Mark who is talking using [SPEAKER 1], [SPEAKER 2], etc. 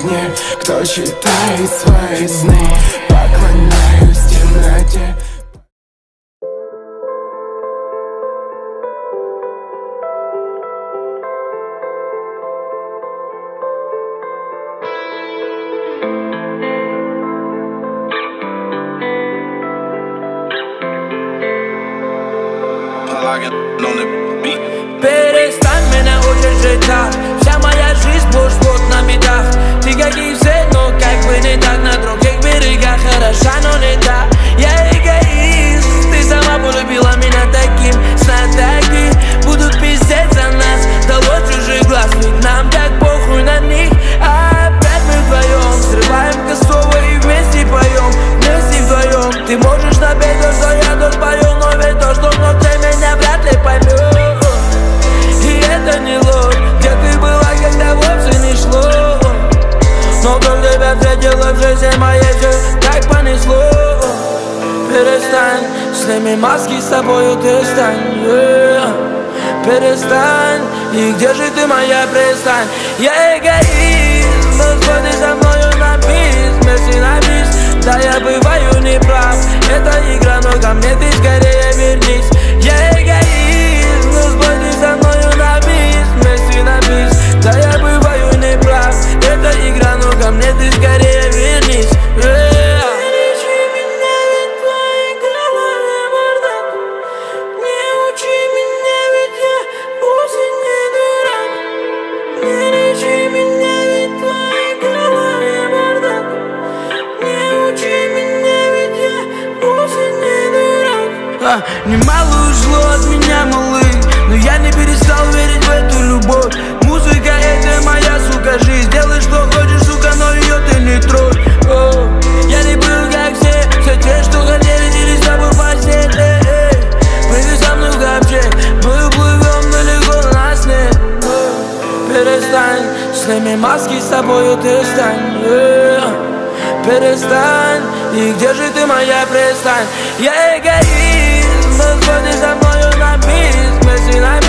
[SPEAKER 1] огне, кто читает свои сны. Поклоняюсь темноте.
[SPEAKER 2] Перестань меня учить жить так. Вся моя жизнь сплошь на бедах. Ты как и все, но как бы не так. На других берегах хороша, но не так. Я эгоист, ты сама полюбила меня таким. Знатоки будут пиздеть за нас. Дало чужих глаз, ведь нам так похуй на них. А опять мы вдвоем срываем косово и вместе поем. Вместе вдвоем. Ты можешь напеть то, что я тут пою, но ведь то, что внутри меня вряд ли поймешь. Это не ложь, где ты была, когда вовсе не шло. Но как тебя встретила в жизни моей, все так понесло. Перестань, сними маски, с тобою ты стань, перестань, и где же ты, моя пристань? Я эгоист, но сходи со мною на бис, вместе на бис. Да, я бываю неправ, это игра, но ко мне ты скорее вернись. Я эгоист, но сходи со мною на бис, вместе на бис. Да, я бываю неправ, это игра, но ко мне ты скорее вернись. Немало ушло от меня, малый, но я не перестал верить в эту любовь. Музыка — это моя, сука, жизнь. Делай, что хочешь, сука, но ее ты не трогай. Я не был, как все те, что хотели делить с тобой постель. Плыви со мной в ковчег, мы уплывем далеко на сне. Перестань, сними маски, с тобою ты стань. Перестань, и где же ты, моя пристань? Я эгоист, но сходи со мною на бис, вместе на